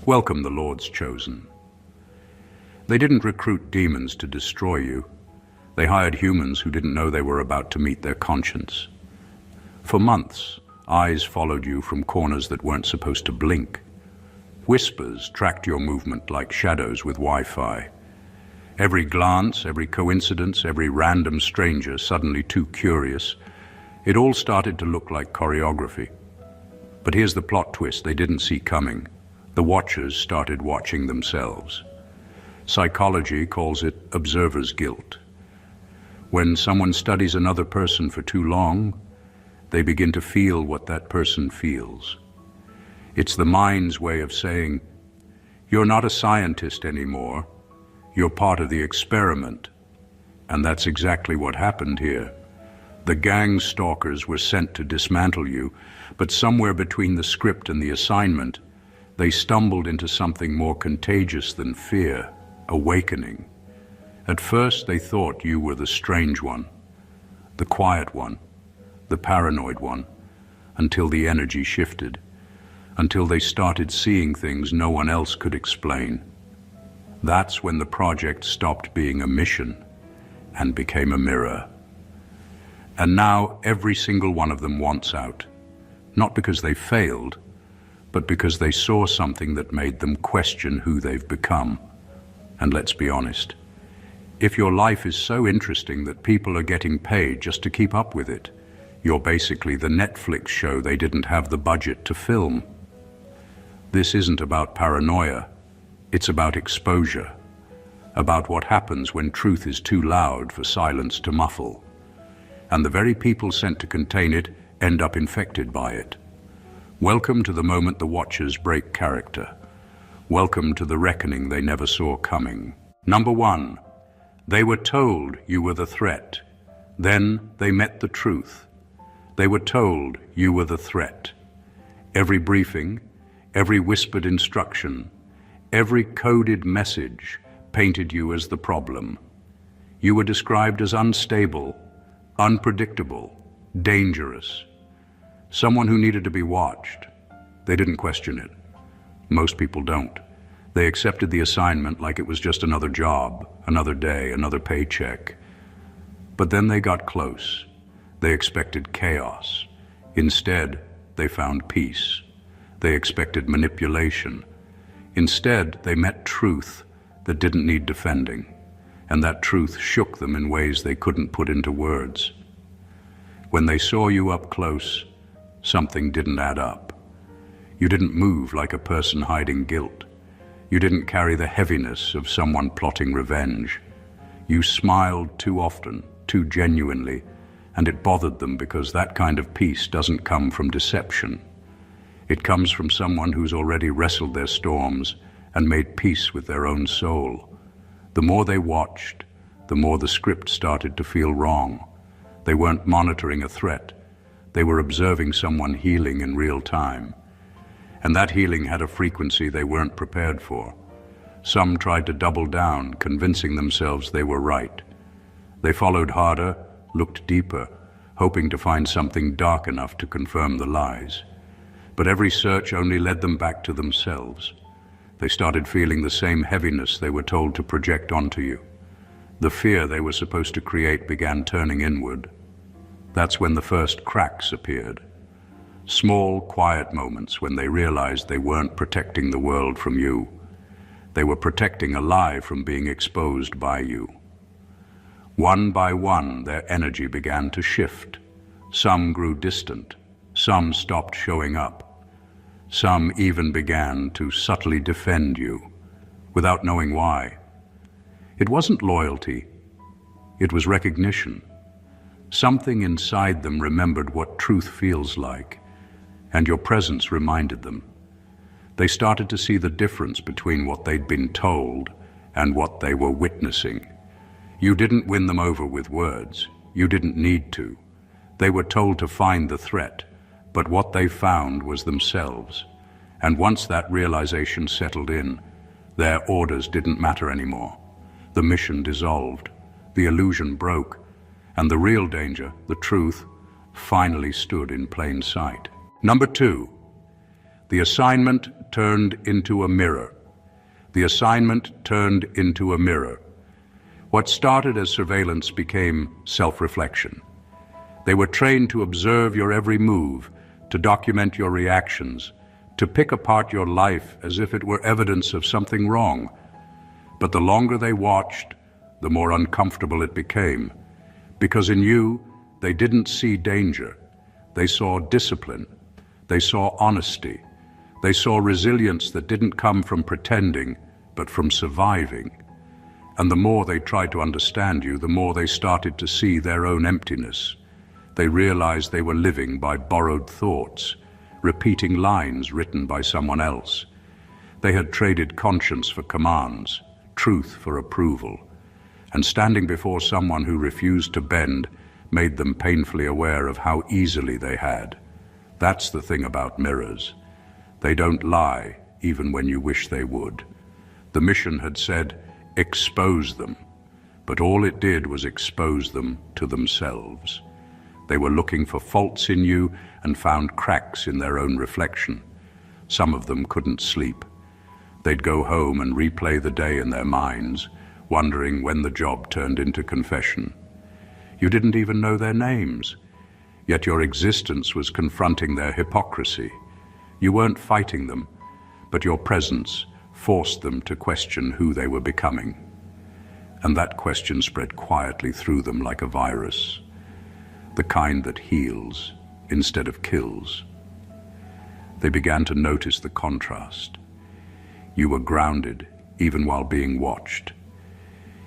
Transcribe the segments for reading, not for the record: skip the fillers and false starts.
Welcome, the Lord's chosen. They didn't recruit demons to destroy you. They hired humans who didn't know they were about to meet their conscience. For months, eyes followed you from corners that weren't supposed to blink. Whispers tracked your movement like shadows with Wi-Fi. Every glance, every coincidence, every random stranger suddenly too curious, it all started to look like choreography. But here's the plot twist they didn't see coming. The watchers started watching themselves. Psychology calls it observer's guilt. When someone studies another person for too long, they begin to feel what that person feels. It's the mind's way of saying, you're not a scientist anymore, you're part of the experiment. And that's exactly what happened here. The gang stalkers were sent to dismantle you, but somewhere between the script and the assignment, they stumbled into something more contagious than fear, awakening. At first, they thought you were the strange one, the quiet one, the paranoid one, until the energy shifted, until they started seeing things no one else could explain. That's when the project stopped being a mission and became a mirror. And now every single one of them wants out, not because they failed, but because they saw something that made them question who they've become. And let's be honest, if your life is so interesting that people are getting paid just to keep up with it, you're basically the Netflix show they didn't have the budget to film. This isn't about paranoia, it's about exposure, about what happens when truth is too loud for silence to muffle. And the very people sent to contain it end up infected by it. Welcome to the moment the watchers break character. Welcome to the reckoning they never saw coming. Number 1, they were told you were the threat. Then they met the truth. They were told you were the threat. Every briefing, every whispered instruction, every coded message painted you as the problem. You were described as unstable, unpredictable, dangerous. Someone who needed to be watched. They didn't question it. Most people don't. They accepted the assignment like it was just another job, another day, another paycheck. But then they got close. They expected chaos. Instead, they found peace. They expected manipulation. Instead, they met truth that didn't need defending, and that truth shook them in ways they couldn't put into words. When they saw you up close, something didn't add up. You didn't move like a person hiding guilt. You didn't carry the heaviness of someone plotting revenge. You smiled too often, too genuinely, and it bothered them because that kind of peace doesn't come from deception. It comes from someone who's already wrestled their storms and made peace with their own soul. The more they watched, the more the script started to feel wrong. They weren't monitoring a threat. They were observing someone healing in real time. And that healing had a frequency they weren't prepared for. Some tried to double down, convincing themselves they were right. They followed harder, looked deeper, hoping to find something dark enough to confirm the lies. But every search only led them back to themselves. They started feeling the same heaviness they were told to project onto you. The fear they were supposed to create began turning inward. That's when the first cracks appeared. Small, quiet moments when they realized they weren't protecting the world from you. They were protecting a lie from being exposed by you. One by one, their energy began to shift. Some grew distant. Some stopped showing up. Some even began to subtly defend you, without knowing why. It wasn't loyalty. It was recognition. Something inside them remembered what truth feels like, and your presence reminded them. They started to see the difference between what they'd been told and what they were witnessing. You didn't win them over with words. You didn't need to. They were told to find the threat, but what they found was themselves. And once that realization settled in, their orders didn't matter anymore. The mission dissolved, the illusion broke, and the real danger, the truth, finally stood in plain sight. Number 2, the assignment turned into a mirror. The assignment turned into a mirror. What started as surveillance became self-reflection. They were trained to observe your every move, to document your reactions, to pick apart your life as if it were evidence of something wrong. But the longer they watched, the more uncomfortable it became. Because in you, they didn't see danger. They saw discipline. They saw honesty. They saw resilience that didn't come from pretending, but from surviving. And the more they tried to understand you, the more they started to see their own emptiness. They realized they were living by borrowed thoughts, repeating lines written by someone else. They had traded conscience for commands, truth for approval, and standing before someone who refused to bend made them painfully aware of how easily they had. That's the thing about mirrors. They don't lie, even when you wish they would. The mission had said, expose them, but all it did was expose them to themselves. They were looking for faults in you and found cracks in their own reflection. Some of them couldn't sleep. They'd go home and replay the day in their minds, wondering when the job turned into confession. You didn't even know their names, yet your existence was confronting their hypocrisy. You weren't fighting them, but your presence forced them to question who they were becoming. And that question spread quietly through them like a virus, the kind that heals instead of kills. They began to notice the contrast. You were grounded even while being watched.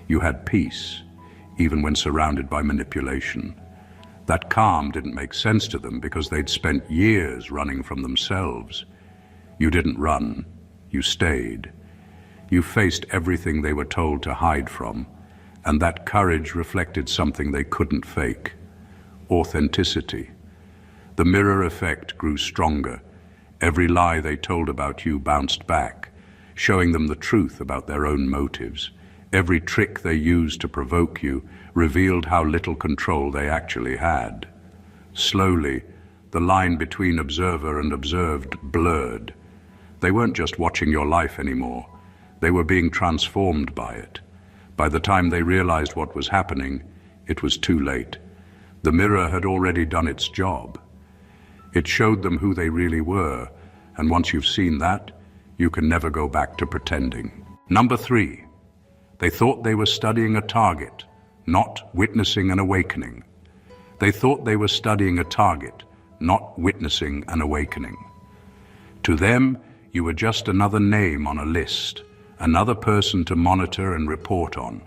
You had peace even when surrounded by manipulation. That calm didn't make sense to them because they'd spent years running from themselves. You didn't run, you stayed. You faced everything they were told to hide from, and that courage reflected something they couldn't fake: authenticity. The mirror effect grew stronger. Every lie they told about you bounced back, showing them the truth about their own motives. Every trick they used to provoke you revealed how little control they actually had. Slowly, the line between observer and observed blurred. They weren't just watching your life anymore. They were being transformed by it. By the time they realized what was happening, it was too late. The mirror had already done its job. It showed them who they really were, and once you've seen that, you can never go back to pretending. Number 3, they thought they were studying a target, not witnessing an awakening. They thought they were studying a target, not witnessing an awakening. To them, you were just another name on a list, another person to monitor and report on.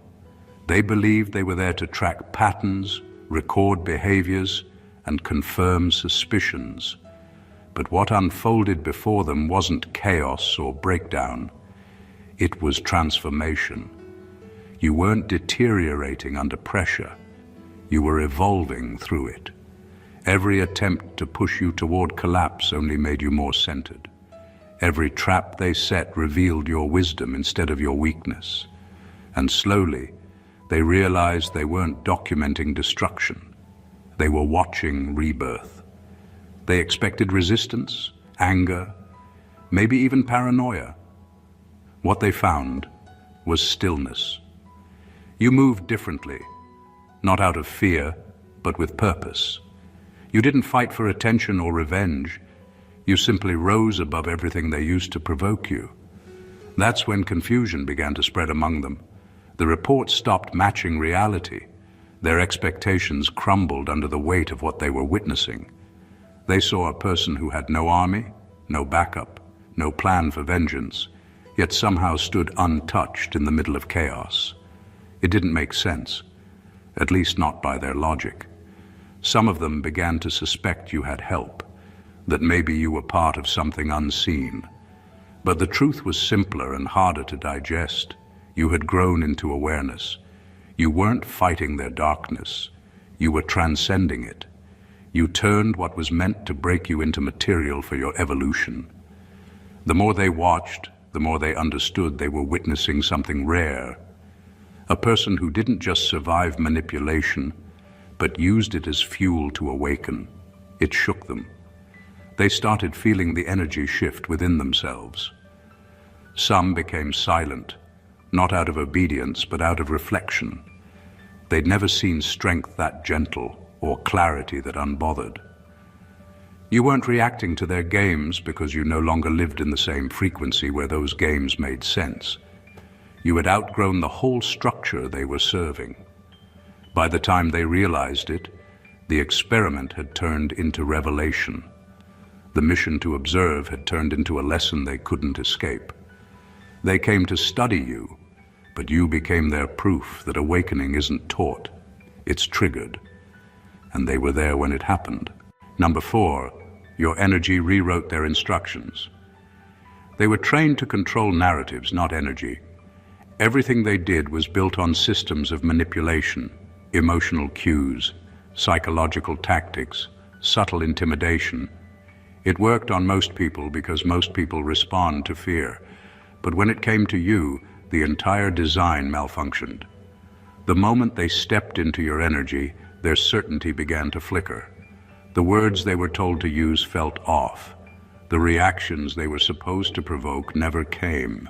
They believed they were there to track patterns, record behaviors, and confirm suspicions. But what unfolded before them wasn't chaos or breakdown. It was transformation. You weren't deteriorating under pressure. You were evolving through it. Every attempt to push you toward collapse only made you more centered. Every trap they set revealed your wisdom instead of your weakness. And slowly, they realized they weren't documenting destruction. They were watching rebirth. They expected resistance, anger, maybe even paranoia. What they found was stillness. You moved differently, not out of fear, but with purpose. You didn't fight for attention or revenge. You simply rose above everything they used to provoke you. That's when confusion began to spread among them. The reports stopped matching reality. Their expectations crumbled under the weight of what they were witnessing. They saw a person who had no army, no backup, no plan for vengeance, yet somehow stood untouched in the middle of chaos. It didn't make sense, at least not by their logic. Some of them began to suspect you had help, that maybe you were part of something unseen. But the truth was simpler and harder to digest. You had grown into awareness. You weren't fighting their darkness. You were transcending it. You turned what was meant to break you into material for your evolution. The more they watched, the more they understood they were witnessing something rare. A person who didn't just survive manipulation, but used it as fuel to awaken. It shook them. They started feeling the energy shift within themselves. Some became silent, not out of obedience, but out of reflection. They'd never seen strength that gentle or clarity that unbothered. You weren't reacting to their games because you no longer lived in the same frequency where those games made sense. You had outgrown the whole structure they were serving. By the time they realized it, the experiment had turned into revelation. The mission to observe had turned into a lesson they couldn't escape. They came to study you, but you became their proof that awakening isn't taught, it's triggered. And they were there when it happened. Number 4, your energy rewrote their instructions. They were trained to control narratives, not energy. Everything they did was built on systems of manipulation, emotional cues, psychological tactics, subtle intimidation. It worked on most people because most people respond to fear. But when it came to you, the entire design malfunctioned. The moment they stepped into your energy, their certainty began to flicker. The words they were told to use felt off. The reactions they were supposed to provoke never came.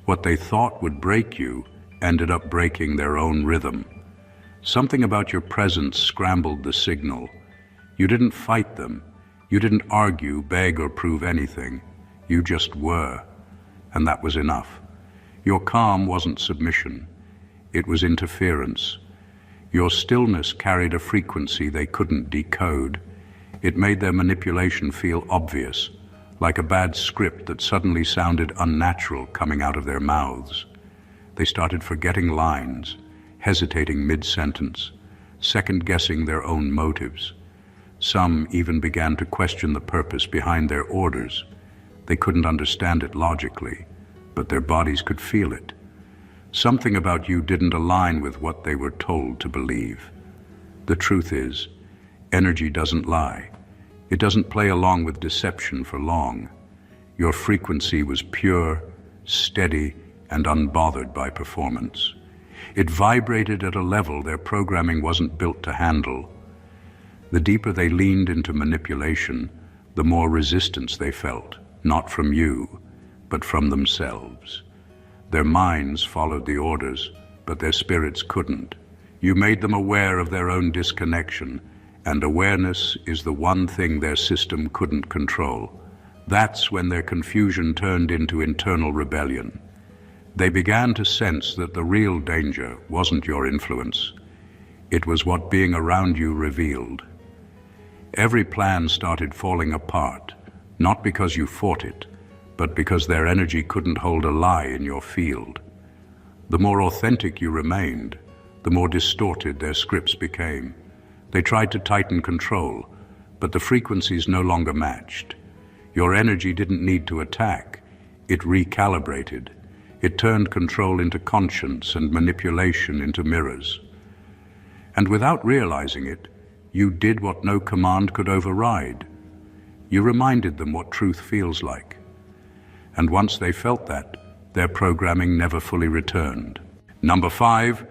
What they thought would break you ended up breaking their own rhythm. Something about your presence scrambled the signal. You didn't fight them. You didn't argue, beg, or prove anything. You just were. And that was enough. Your calm wasn't submission. It was interference. Your stillness carried a frequency they couldn't decode. It made their manipulation feel obvious, like a bad script that suddenly sounded unnatural coming out of their mouths. They started forgetting lines, hesitating mid-sentence, second-guessing their own motives. Some even began to question the purpose behind their orders. They couldn't understand it logically, but their bodies could feel it. Something about you didn't align with what they were told to believe. The truth is, energy doesn't lie. It doesn't play along with deception for long. Your frequency was pure, steady, and unbothered by performance. It vibrated at a level their programming wasn't built to handle. The deeper they leaned into manipulation, the more resistance they felt, not from you, but from themselves. Their minds followed the orders, but their spirits couldn't. You made them aware of their own disconnection, and awareness is the one thing their system couldn't control. That's when their confusion turned into internal rebellion. They began to sense that the real danger wasn't your influence. It was what being around you revealed. Every plan started falling apart, not because you fought it, but because their energy couldn't hold a lie in your field. The more authentic you remained, the more distorted their scripts became. They tried to tighten control, but the frequencies no longer matched. Your energy didn't need to attack. It recalibrated. It turned control into conscience and manipulation into mirrors. And without realizing it, you did what no command could override. You reminded them what truth feels like. And once they felt that, their programming never fully returned. Number 5,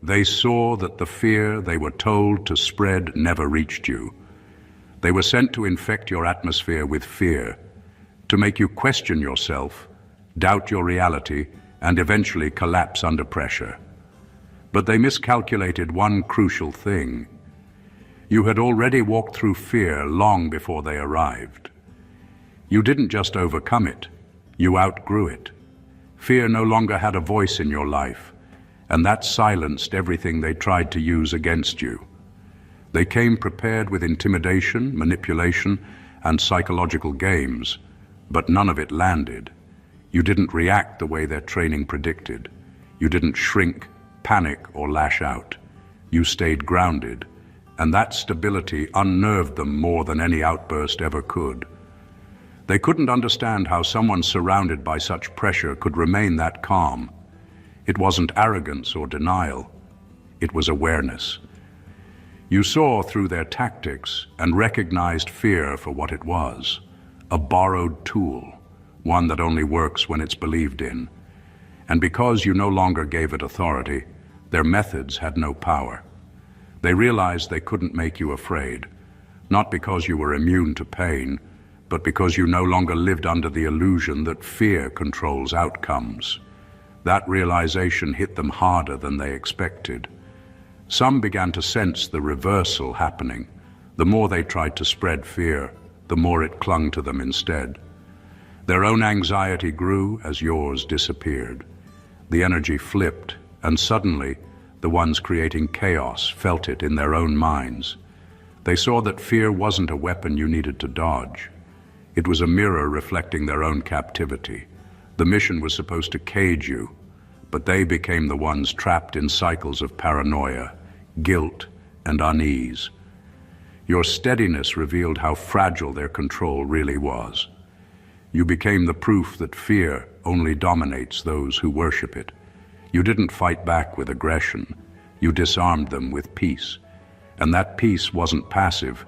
they saw that the fear they were told to spread never reached you. They were sent to infect your atmosphere with fear, to make you question yourself, doubt your reality, and eventually collapse under pressure. But they miscalculated one crucial thing. You had already walked through fear long before they arrived. You didn't just overcome it, you outgrew it. Fear no longer had a voice in your life, and that silenced everything they tried to use against you. They came prepared with intimidation, manipulation, and psychological games, but none of it landed. You didn't react the way their training predicted. You didn't shrink, panic, or lash out. You stayed grounded, and that stability unnerved them more than any outburst ever could. They couldn't understand how someone surrounded by such pressure could remain that calm. It wasn't arrogance or denial. It was awareness. You saw through their tactics and recognized fear for what it was, a borrowed tool, one that only works when it's believed in. And because you no longer gave it authority, their methods had no power. They realized they couldn't make you afraid, not because you were immune to pain, but because you no longer lived under the illusion that fear controls outcomes. That realization hit them harder than they expected. Some began to sense the reversal happening. The more they tried to spread fear, the more it clung to them instead. Their own anxiety grew as yours disappeared. The energy flipped, and suddenly, the ones creating chaos felt it in their own minds. They saw that fear wasn't a weapon you needed to dodge. It was a mirror reflecting their own captivity. The mission was supposed to cage you, but they became the ones trapped in cycles of paranoia, guilt, and unease. Your steadiness revealed how fragile their control really was. You became the proof that fear only dominates those who worship it. You didn't fight back with aggression. You disarmed them with peace. And that peace wasn't passive.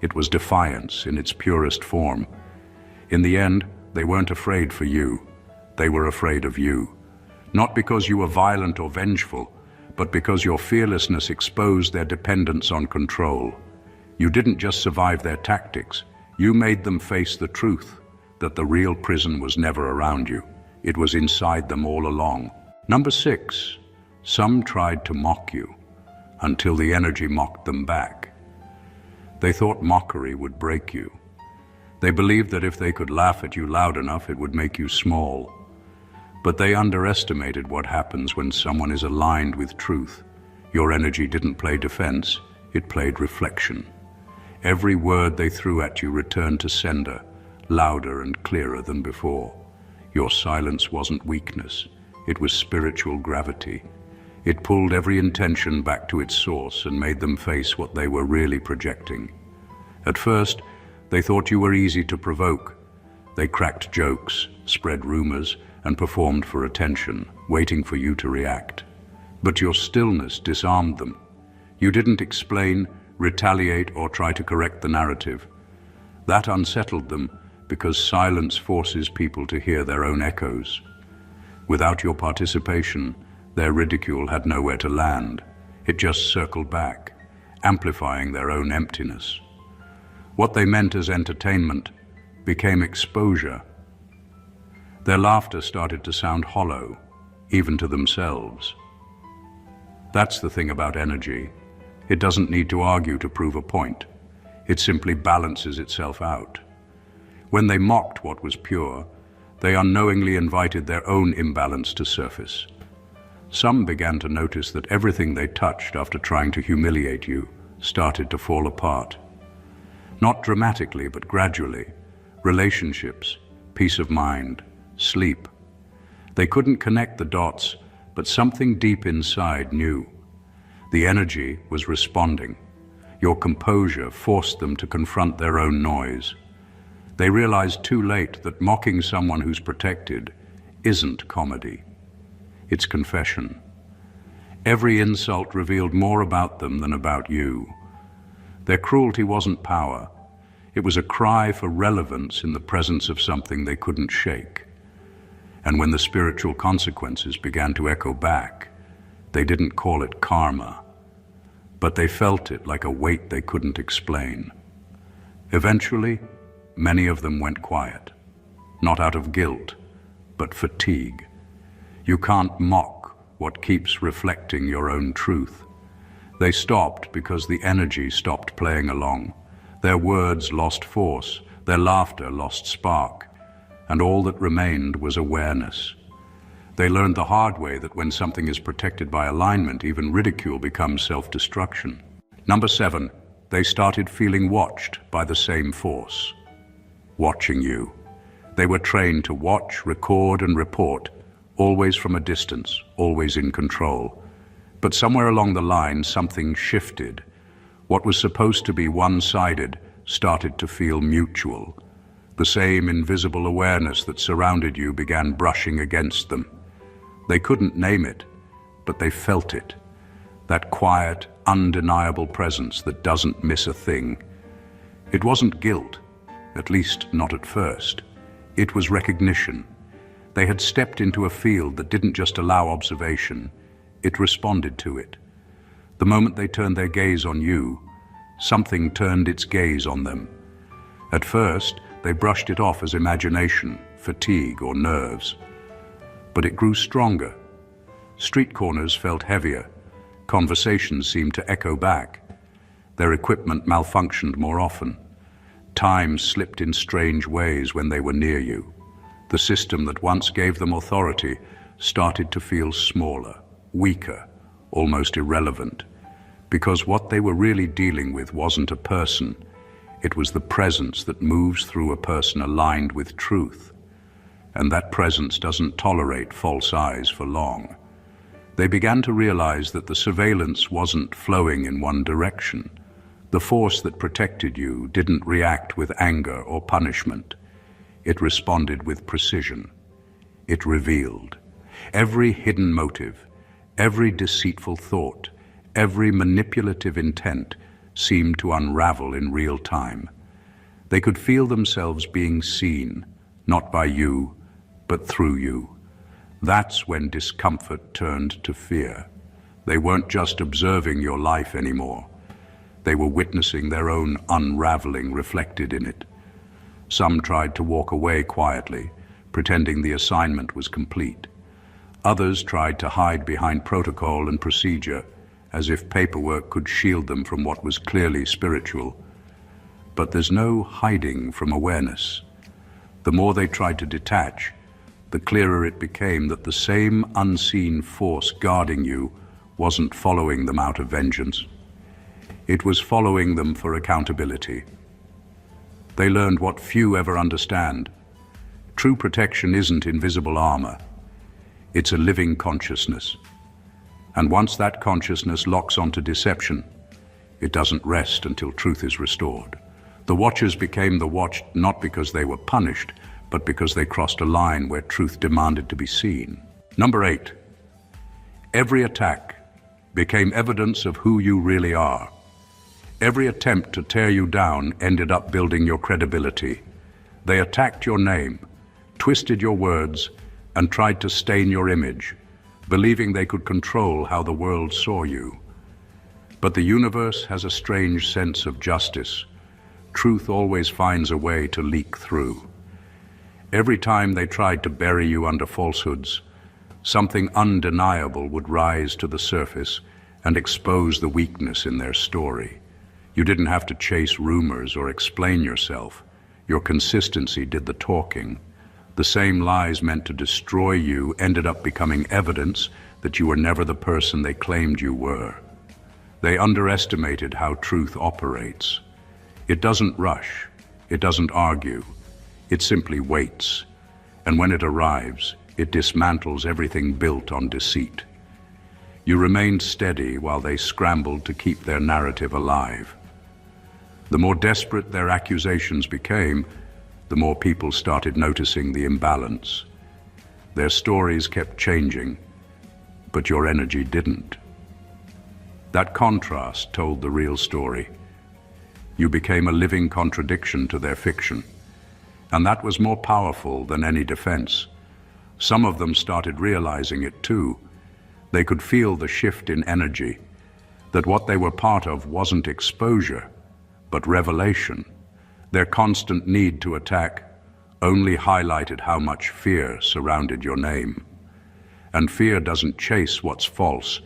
It was defiance in its purest form. In the end, they weren't afraid for you. They were afraid of you. Not because you were violent or vengeful, but because your fearlessness exposed their dependence on control. You didn't just survive their tactics. You made them face the truth that the real prison was never around you. It was inside them all along. Number 6, some tried to mock you until the energy mocked them back. They thought mockery would break you. They believed that if they could laugh at you loud enough, it would make you small. But they underestimated what happens when someone is aligned with truth. Your energy didn't play defense, it played reflection. Every word they threw at you returned to sender, louder and clearer than before. Your silence wasn't weakness, it was spiritual gravity. It pulled every intention back to its source and made them face what they were really projecting. At first, they thought you were easy to provoke. They cracked jokes, spread rumors, and performed for attention, waiting for you to react. But your stillness disarmed them. You didn't explain, retaliate, or try to correct the narrative. That unsettled them because silence forces people to hear their own echoes. Without your participation, their ridicule had nowhere to land. It just circled back, amplifying their own emptiness. What they meant as entertainment became exposure. Their laughter started to sound hollow, even to themselves. That's the thing about energy. It doesn't need to argue to prove a point. It simply balances itself out. When they mocked what was pure, they unknowingly invited their own imbalance to surface. Some began to notice that everything they touched after trying to humiliate you started to fall apart. Not dramatically, but gradually. Relationships, peace of mind, sleep. They couldn't connect the dots, but something deep inside knew. The energy was responding. Your composure forced them to confront their own noise. They realized too late that mocking someone who's protected isn't comedy. It's confession. Every insult revealed more about them than about you. Their cruelty wasn't power. It was a cry for relevance in the presence of something they couldn't shake. And when the spiritual consequences began to echo back, they didn't call it karma, but they felt it like a weight they couldn't explain. Eventually, many of them went quiet, not out of guilt, but fatigue. You can't mock what keeps reflecting your own truth. They stopped because the energy stopped playing along. Their words lost force, their laughter lost spark, and all that remained was awareness. They learned the hard way that when something is protected by alignment, even ridicule becomes self-destruction. Number 7, they started feeling watched by the same force. Watching you. They were trained to watch, record, and report, always from a distance, always in control. But somewhere along the line, something shifted. What was supposed to be one-sided started to feel mutual. The same invisible awareness that surrounded you began brushing against them. They couldn't name it, but they felt it. That quiet, undeniable presence that doesn't miss a thing. It wasn't guilt, at least not at first. It was recognition. They had stepped into a field that didn't just allow observation, it responded to it. The moment they turned their gaze on you, something turned its gaze on them. At first, they brushed it off as imagination, fatigue, or nerves. But it grew stronger. Street corners felt heavier. Conversations seemed to echo back. Their equipment malfunctioned more often. Time slipped in strange ways when they were near you. The system that once gave them authority started to feel smaller, weaker, almost irrelevant, because what they were really dealing with wasn't a person. It was the presence that moves through a person aligned with truth. And that presence doesn't tolerate false eyes for long. They began to realize that the surveillance wasn't flowing in one direction. The force that protected you didn't react with anger or punishment. It responded with precision. It revealed every hidden motive, every deceitful thought, every manipulative intent seemed to unravel in real time. They could feel themselves being seen, not by you, but through you. That's when discomfort turned to fear. They weren't just observing your life anymore. They were witnessing their own unraveling reflected in it. Some tried to walk away quietly, pretending the assignment was complete. Others tried to hide behind protocol and procedure, as if paperwork could shield them from what was clearly spiritual. But there's no hiding from awareness. The more they tried to detach, the clearer it became that the same unseen force guarding you wasn't following them out of vengeance. It was following them for accountability. They learned what few ever understand. True protection isn't invisible armor. It's a living consciousness. And once that consciousness locks onto deception, it doesn't rest until truth is restored. The Watchers became the watched not because they were punished, but because they crossed a line where truth demanded to be seen. Number 8. Every attack became evidence of who you really are. Every attempt to tear you down ended up building your credibility. They attacked your name, twisted your words, and tried to stain your image, believing they could control how the world saw you. But the universe has a strange sense of justice. Truth always finds a way to leak through. Every time they tried to bury you under falsehoods, something undeniable would rise to the surface and expose the weakness in their story. You didn't have to chase rumors or explain yourself. Your consistency did the talking. The same lies meant to destroy you ended up becoming evidence that you were never the person they claimed you were. They underestimated how truth operates. It doesn't rush. It doesn't argue. It simply waits. And when it arrives, it dismantles everything built on deceit. You remained steady while they scrambled to keep their narrative alive. The more desperate their accusations became, the more people started noticing the imbalance. Their stories kept changing, but your energy didn't. That contrast told the real story. You became a living contradiction to their fiction, and that was more powerful than any defense. Some of them started realizing it too. They could feel the shift in energy, that what they were part of wasn't exposure, but revelation. Their constant need to attack only highlighted how much fear surrounded your name. And fear doesn't chase what's false,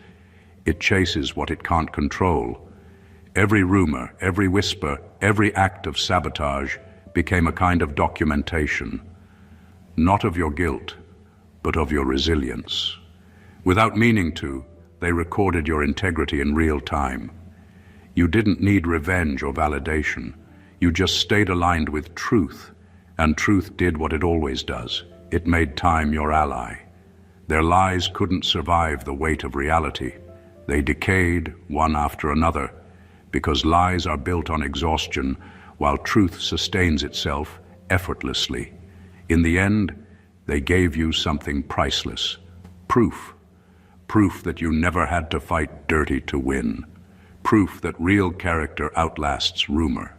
it chases what it can't control. Every rumor, every whisper, every act of sabotage became a kind of documentation, not of your guilt, but of your resilience. Without meaning to, they recorded your integrity in real time. You didn't need revenge or validation. You just stayed aligned with truth, and truth did what it always does. It made time your ally. Their lies couldn't survive the weight of reality. They decayed one after another, because lies are built on exhaustion, while truth sustains itself effortlessly. In the end, they gave you something priceless. Proof. Proof that you never had to fight dirty to win. Proof that real character outlasts rumor.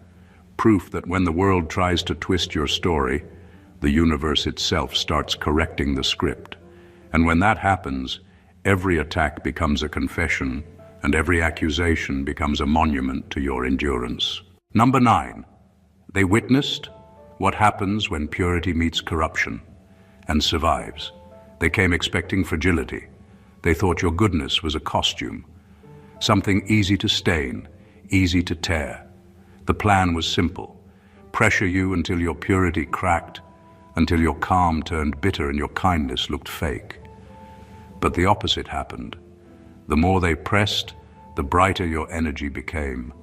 Proof that when the world tries to twist your story, the universe itself starts correcting the script. And when that happens, every attack becomes a confession, and every accusation becomes a monument to your endurance. Number 9, they witnessed What happens when purity meets corruption and survives? They came expecting fragility. They thought your goodness was a costume, something easy to stain, easy to tear. The plan was simple: pressure you until your purity cracked, until your calm turned bitter and your kindness looked fake. But the opposite happened. The more they pressed, the brighter your energy became.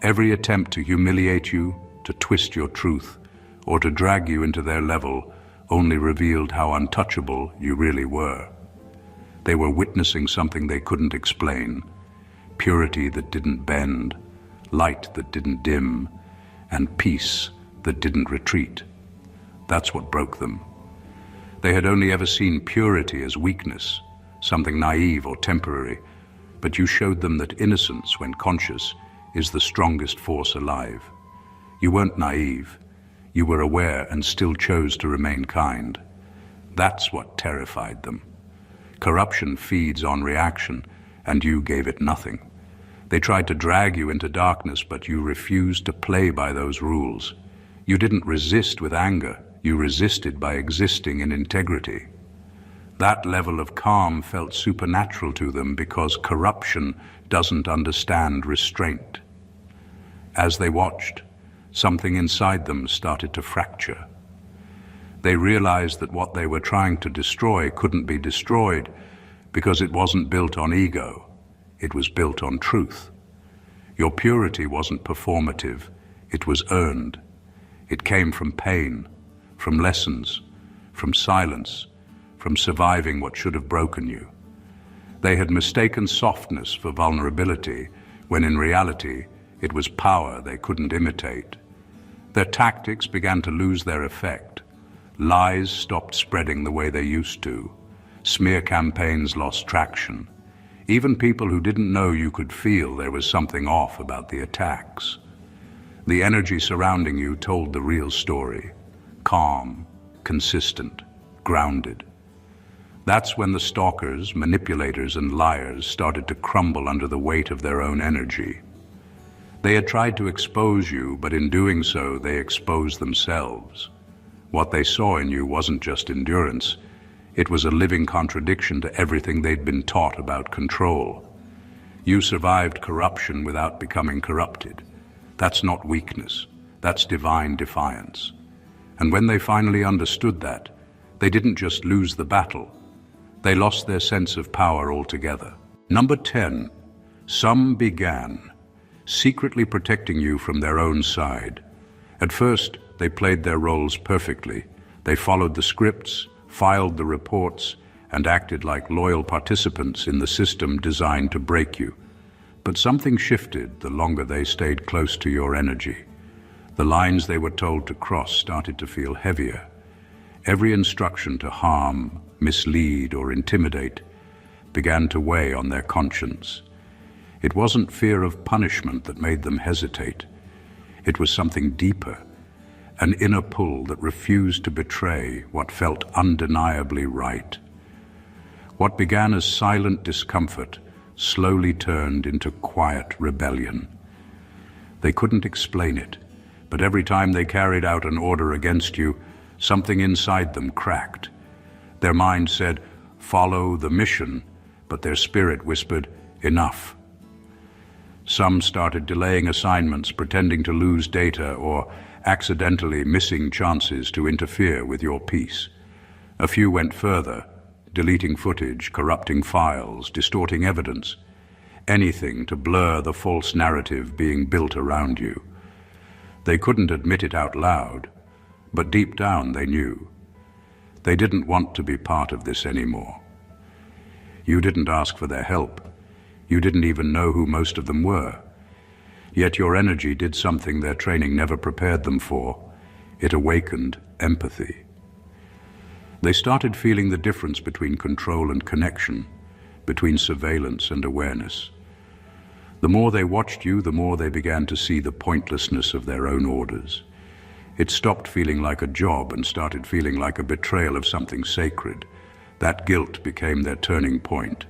Every attempt to humiliate you, to twist your truth, or to drag you into their level only revealed how untouchable you really were. They were witnessing something they couldn't explain: purity that didn't bend, light that didn't dim, and peace that didn't retreat. That's what broke them. They had only ever seen purity as weakness, something naive or temporary, but you showed them that innocence, when conscious, is the strongest force alive. You weren't naive. You were aware and still chose to remain kind. That's what terrified them. Corruption feeds on reaction, and you gave it nothing. They tried to drag you into darkness, but you refused to play by those rules. You didn't resist with anger. You resisted by existing in integrity. That level of calm felt supernatural to them because corruption doesn't understand restraint. As they watched, something inside them started to fracture. They realized that what they were trying to destroy couldn't be destroyed because it wasn't built on ego. It was built on truth. Your purity wasn't performative. It was earned. It came from pain, from lessons, from silence, from surviving what should have broken you. They had mistaken softness for vulnerability, when in reality it was power they couldn't imitate. Their tactics began to lose their effect. Lies stopped spreading the way they used to. Smear campaigns lost traction. Even people who didn't know you could feel there was something off about the attacks. The energy surrounding you told the real story: calm, consistent, grounded. That's when the stalkers, manipulators, and liars started to crumble under the weight of their own energy. They had tried to expose you, but in doing so, they exposed themselves. What they saw in you wasn't just endurance. It was a living contradiction to everything they'd been taught about control. You survived corruption without becoming corrupted. That's not weakness. That's divine defiance. And when they finally understood that, they didn't just lose the battle. They lost their sense of power altogether. Number 10. Some began secretly protecting you from their own side. At first, they played their roles perfectly. They followed the scripts, filed the reports, and acted like loyal participants in the system designed to break you. But something shifted the longer they stayed close to your energy. The lines they were told to cross started to feel heavier. Every instruction to harm, mislead, or intimidate began to weigh on their conscience. It wasn't fear of punishment that made them hesitate. It was something deeper, an inner pull that refused to betray what felt undeniably right. What began as silent discomfort slowly turned into quiet rebellion. They couldn't explain it, but every time they carried out an order against you, something inside them cracked. Their mind said, "Follow the mission," but their spirit whispered, "Enough." Some started delaying assignments, pretending to lose data, or accidentally missing chances to interfere with your peace. A few went further, deleting footage, corrupting files, distorting evidence, anything to blur the false narrative being built around you. They couldn't admit it out loud, but deep down they knew. They didn't want to be part of this anymore. You didn't ask for their help. You didn't even know who most of them were. Yet your energy did something their training never prepared them for. It awakened empathy. They started feeling the difference between control and connection, between surveillance and awareness. The more they watched you, the more they began to see the pointlessness of their own orders. It stopped feeling like a job and started feeling like a betrayal of something sacred. That guilt became their turning point.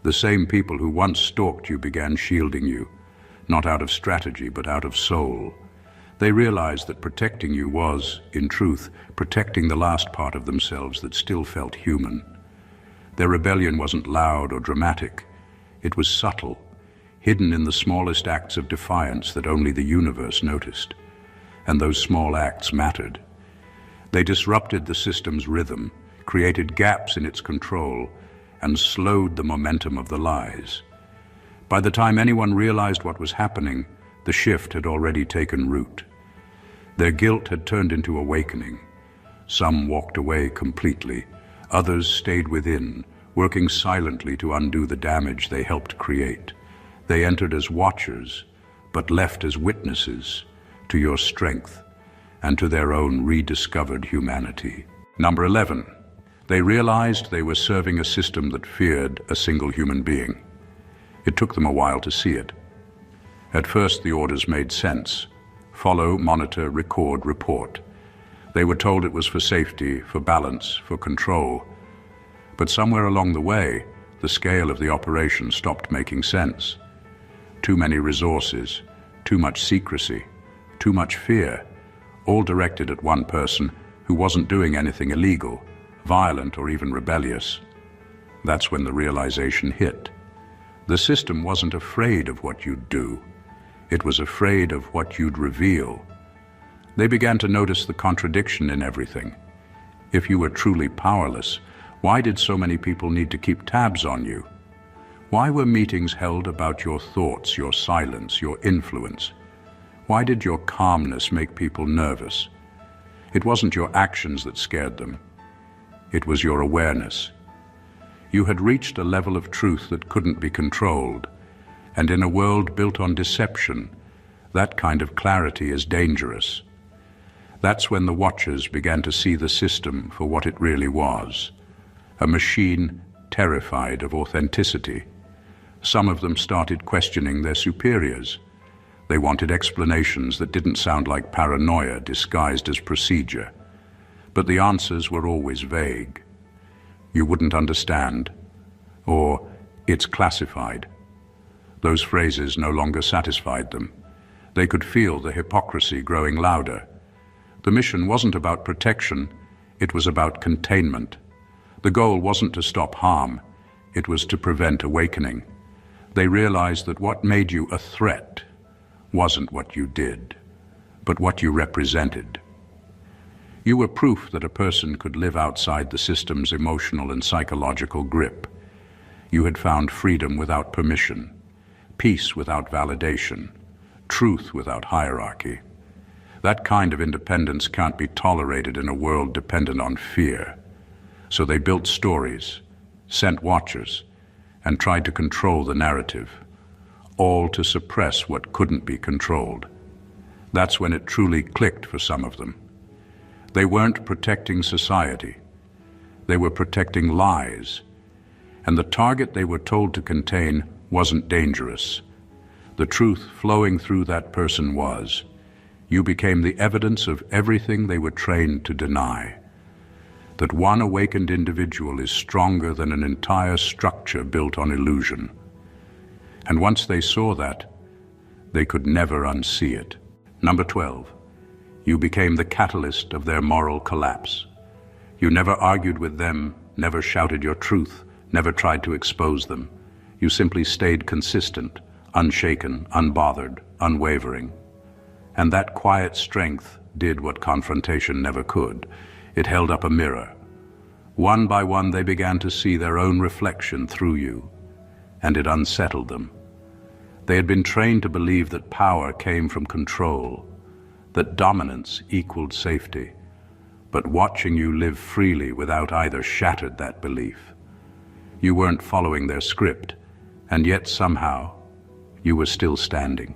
The same people who once stalked you began shielding you, not out of strategy but out of soul. They realized that protecting you was, in truth, protecting the last part of themselves that still felt human. Their rebellion wasn't loud or dramatic. It was subtle, hidden in the smallest acts of defiance that only the universe noticed. And those small acts mattered. They disrupted the system's rhythm, created gaps in its control, and slowed the momentum of the lies. By the time anyone realized what was happening, the shift had already taken root. Their guilt had turned into awakening. Some walked away completely. Others stayed within, working silently to undo the damage they helped create. They entered as watchers, but left as witnesses to your strength and to their own rediscovered humanity. Number 11. They realized they were serving a system that feared a single human being. It took them a while to see it. At first, the orders made sense. Follow, monitor, record, report. They were told it was for safety, for balance, for control. But somewhere along the way, the scale of the operation stopped making sense. Too many resources, too much secrecy, too much fear, all directed at one person who wasn't doing anything illegal, violent, or even rebellious. That's when the realization hit. The system wasn't afraid of what you'd do. It was afraid of what you'd reveal. They began to notice the contradiction in everything. If you were truly powerless, why did so many people need to keep tabs on you? Why were meetings held about your thoughts, your silence, your influence? Why did your calmness make people nervous? It wasn't your actions that scared them. It was your awareness. You had reached a level of truth that couldn't be controlled, and in a world built on deception, that kind of clarity is dangerous. That's when the watchers began to see the system for what it really was, a machine terrified of authenticity. Some of them started questioning their superiors. They wanted explanations that didn't sound like paranoia disguised as procedure. But the answers were always vague. You wouldn't understand, or it's classified. Those phrases no longer satisfied them. They could feel the hypocrisy growing louder. The mission wasn't about protection, it was about containment. The goal wasn't to stop harm, it was to prevent awakening. They realized that what made you a threat wasn't what you did, but what you represented. You were proof that a person could live outside the system's emotional and psychological grip. You had found freedom without permission, peace without validation, truth without hierarchy. That kind of independence can't be tolerated in a world dependent on fear. So they built stories, sent watchers, and tried to control the narrative, all to suppress what couldn't be controlled. That's when it truly clicked for some of them. They weren't protecting society. They were protecting lies. And the target they were told to contain wasn't dangerous. The truth flowing through that person was, you became the evidence of everything they were trained to deny. That one awakened individual is stronger than an entire structure built on illusion. And once they saw that, they could never unsee it. Number 12. You became the catalyst of their moral collapse. You never argued with them, never shouted your truth, never tried to expose them. You simply stayed consistent, unshaken, unbothered, unwavering. And that quiet strength did what confrontation never could. It held up a mirror. One by one they began to see their own reflection through you, and it unsettled them. They had been trained to believe that power came from control, that dominance equaled safety, but watching you live freely without either shattered that belief. You weren't following their script, and yet somehow you were still standing.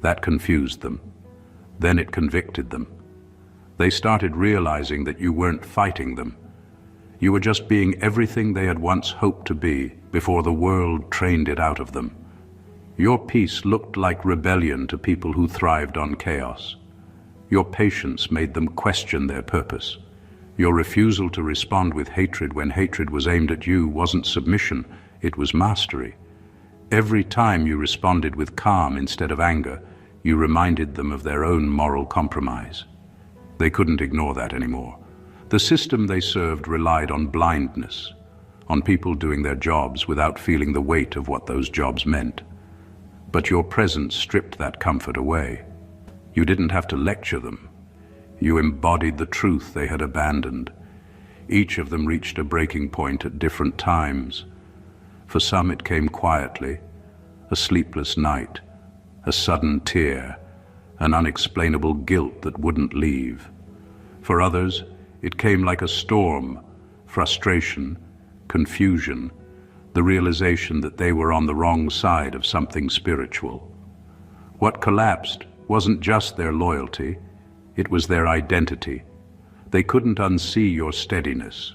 That confused them. Then it convicted them. They started realizing that you weren't fighting them. You were just being everything they had once hoped to be before the world trained it out of them. Your peace looked like rebellion to people who thrived on chaos. Your patience made them question their purpose. Your refusal to respond with hatred when hatred was aimed at you wasn't submission, it was mastery. Every time you responded with calm instead of anger, You reminded them of their own moral compromise. They couldn't ignore that anymore. The system they served relied on blindness, on people doing their jobs without feeling the weight of what those jobs meant. But your presence stripped that comfort away. You didn't have to lecture them. You embodied the truth they had abandoned. Each of them reached a breaking point at different times. For some it came quietly, a sleepless night, a sudden tear, an unexplainable guilt that wouldn't leave. For others, it came like a storm, frustration, confusion, the realization that they were on the wrong side of something spiritual. What collapsed wasn't just their loyalty, it was their identity. They couldn't unsee your steadiness.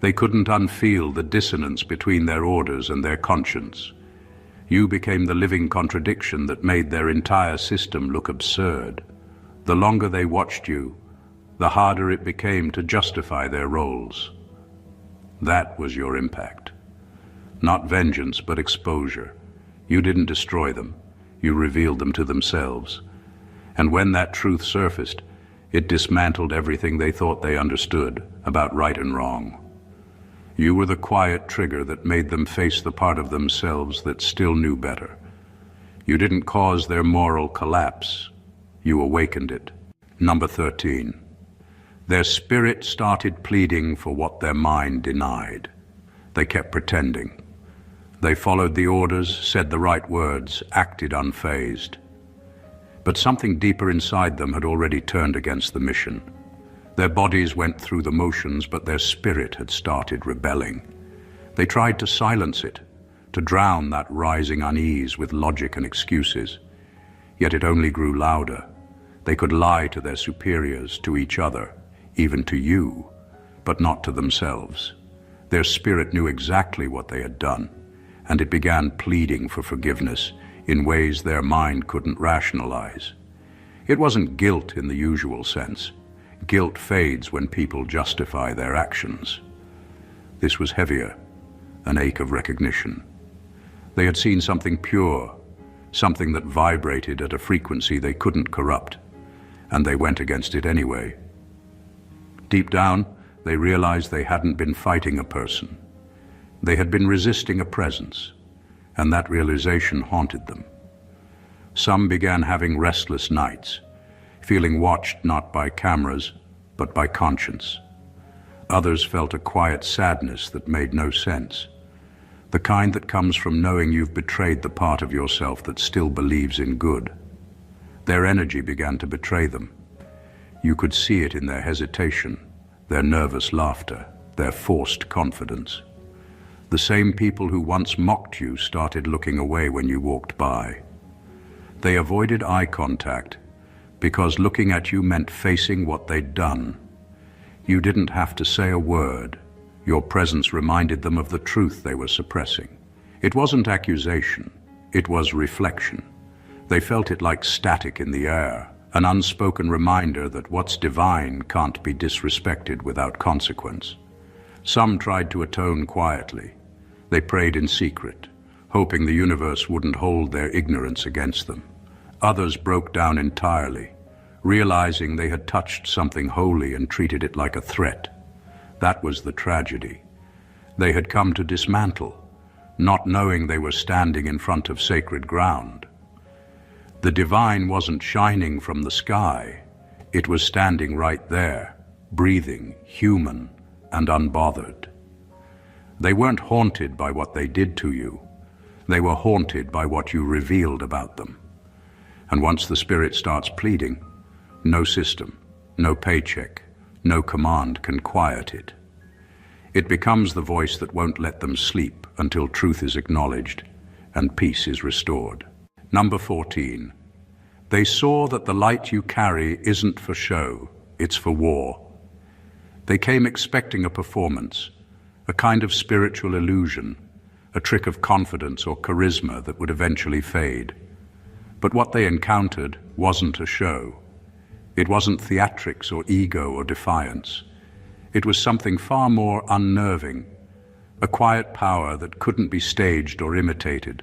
They couldn't unfeel the dissonance between their orders and their conscience. You became the living contradiction that made their entire system look absurd. The longer they watched you, the harder it became to justify their roles. That was your impact. Not vengeance, but exposure. You didn't destroy them. You revealed them to themselves. And when that truth surfaced, it dismantled everything they thought they understood about right and wrong. You were the quiet trigger that made them face the part of themselves that still knew better. You didn't cause their moral collapse. You awakened it. Number 13. Their spirit started pleading for what their mind denied. They kept pretending. They followed the orders, said the right words, acted unfazed. But something deeper inside them had already turned against the mission. Their bodies went through the motions, but their spirit had started rebelling. They tried to silence it, to drown that rising unease with logic and excuses. Yet it only grew louder. They could lie to their superiors, to each other, even to you, but not to themselves. Their spirit knew exactly what they had done, and it began pleading for forgiveness in ways their mind couldn't rationalize. It wasn't guilt in the usual sense. Guilt fades when people justify their actions. This was heavier, an ache of recognition. They had seen something pure, something that vibrated at a frequency they couldn't corrupt, and they went against it anyway. Deep down, they realized they hadn't been fighting a person. They had been resisting a presence, and that realization haunted them. Some began having restless nights, feeling watched not by cameras, but by conscience. Others felt a quiet sadness that made no sense, the kind that comes from knowing you've betrayed the part of yourself that still believes in good. Their energy began to betray them. You could see it in their hesitation, their nervous laughter, their forced confidence. The same people who once mocked you started looking away when you walked by. They avoided eye contact because looking at you meant facing what they'd done. You didn't have to say a word. Your presence reminded them of the truth they were suppressing. It wasn't accusation, it was reflection. They felt it like static in the air, an unspoken reminder that what's divine can't be disrespected without consequence. Some tried to atone quietly. They prayed in secret, hoping the universe wouldn't hold their ignorance against them. Others broke down entirely, realizing they had touched something holy and treated it like a threat. That was the tragedy. They had come to dismantle, not knowing they were standing in front of sacred ground. The divine wasn't shining from the sky. It was standing right there, breathing, human, and unbothered. They weren't haunted by what they did to you. They were haunted by what you revealed about them. And once the spirit starts pleading, no system, no paycheck, no command can quiet it. It becomes the voice that won't let them sleep until truth is acknowledged and peace is restored. Number 14. They saw that the light you carry isn't for show, it's for war. They came expecting a performance, a kind of spiritual illusion, a trick of confidence or charisma that would eventually fade. But what they encountered wasn't a show. It wasn't theatrics or ego or defiance. It was something far more unnerving, a quiet power that couldn't be staged or imitated.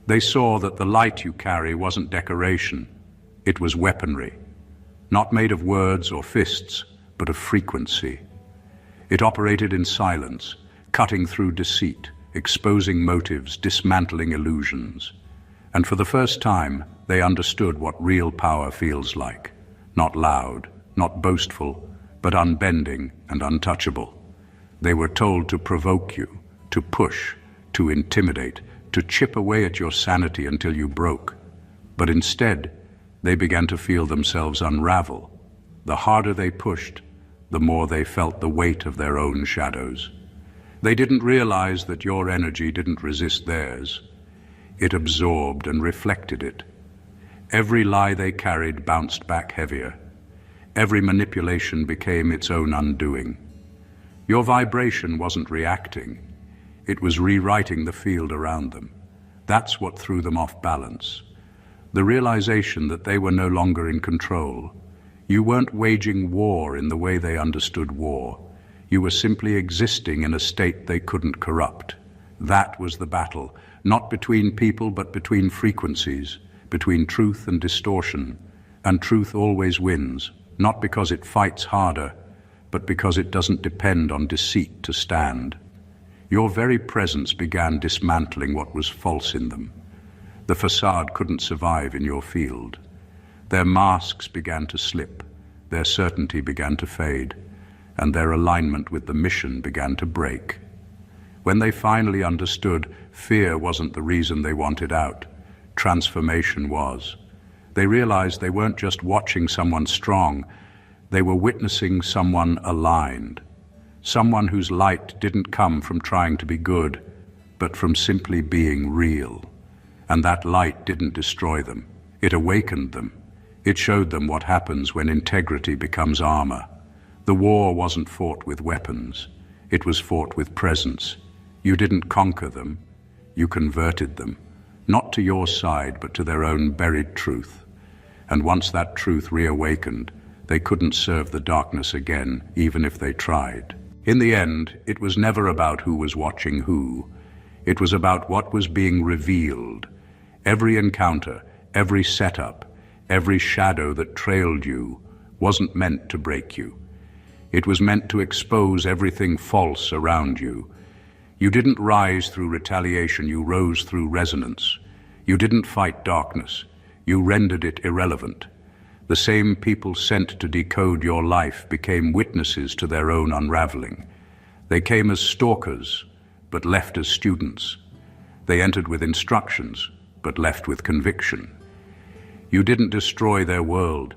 They saw that the light you carry wasn't decoration, It was weaponry, not made of words or fists, but of frequency. It operated in silence, cutting through deceit, exposing motives, dismantling illusions. And for the first time, they understood what real power feels like. Not loud, not boastful, but unbending and untouchable. They were told to provoke you, to push, to intimidate, to chip away at your sanity until you broke. But instead, they began to feel themselves unravel. The harder they pushed, the more they felt the weight of their own shadows. They didn't realize that your energy didn't resist theirs. It absorbed and reflected it. Every lie they carried bounced back heavier. Every manipulation became its own undoing. Your vibration wasn't reacting. It was rewriting the field around them. That's what threw them off balance. The realization that they were no longer in control. You weren't waging war in the way they understood war. You were simply existing in a state they couldn't corrupt. That was the battle, not between people but between frequencies, between truth and distortion. And truth always wins, not because it fights harder, but because it doesn't depend on deceit to stand. Your very presence began dismantling what was false in them. The facade couldn't survive in your field. Their masks began to slip, their certainty began to fade, and their alignment with the mission began to break. When they finally understood, fear wasn't the reason they wanted out. Transformation was. They realized they weren't just watching someone strong, they were witnessing someone aligned. Someone whose light didn't come from trying to be good, but from simply being real. And that light didn't destroy them. It awakened them. It showed them what happens when integrity becomes armor. The war wasn't fought with weapons. It was fought with presence. You didn't conquer them. You converted them. Not to your side, but to their own buried truth. And once that truth reawakened, they couldn't serve the darkness again, even if they tried. In the end, it was never about who was watching who. It was about what was being revealed. Every encounter, every setup, every shadow that trailed you wasn't meant to break you. It was meant to expose everything false around you. You didn't rise through retaliation, you rose through resonance. You didn't fight darkness, you rendered it irrelevant. The same people sent to decode your life became witnesses to their own unraveling. They came as stalkers, but left as students. They entered with instructions, but left with conviction. You didn't destroy their world.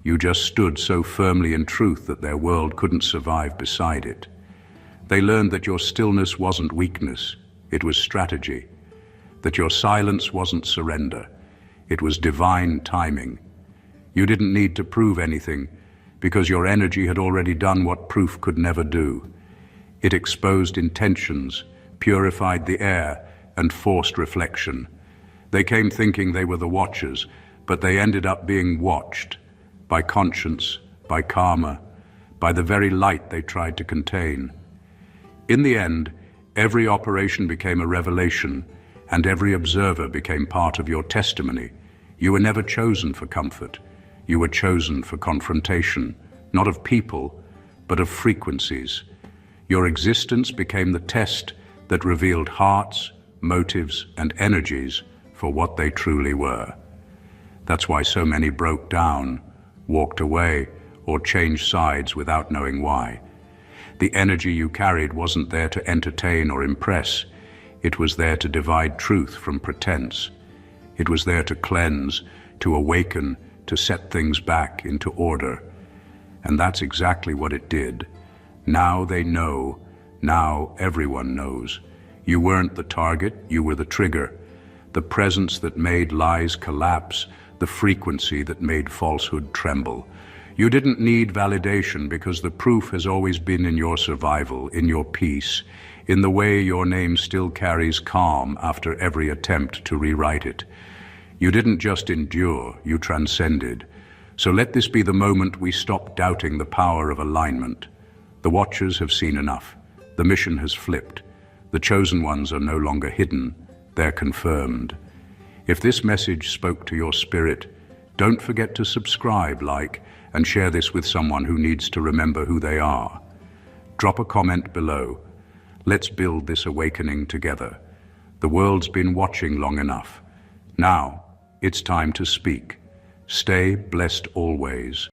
You just stood so firmly in truth that their world couldn't survive beside it. They learned that your stillness wasn't weakness, it was strategy. That your silence wasn't surrender, it was divine timing. You didn't need to prove anything, because your energy had already done what proof could never do. It exposed intentions, purified the air, and forced reflection. They came thinking they were the watchers, but they ended up being watched by conscience, by karma, by the very light they tried to contain. In the end, every operation became a revelation, and every observer became part of your testimony. You were never chosen for comfort. You were chosen for confrontation, not of people, but of frequencies. Your existence became the test that revealed hearts, motives, and energies for what they truly were. That's why so many broke down, walked away, or changed sides without knowing why. The energy you carried wasn't there to entertain or impress. It was there to divide truth from pretense. It was there to cleanse, to awaken, to set things back into order. And that's exactly what it did. Now they know. Now everyone knows. You weren't the target, you were the trigger. The presence that made lies collapse, the frequency that made falsehood tremble. You didn't need validation because the proof has always been in your survival, in your peace, in the way your name still carries calm after every attempt to rewrite it. You didn't just endure, you transcended. So let this be the moment we stop doubting the power of alignment. The watchers have seen enough. The mission has flipped. The chosen ones are no longer hidden, they're confirmed. If this message spoke to your spirit, Don't forget to subscribe, like, and share this with someone who needs to remember who they are. Drop a comment below. Let's build this awakening together. The world's been watching long enough. Now, it's time to speak. Stay blessed always.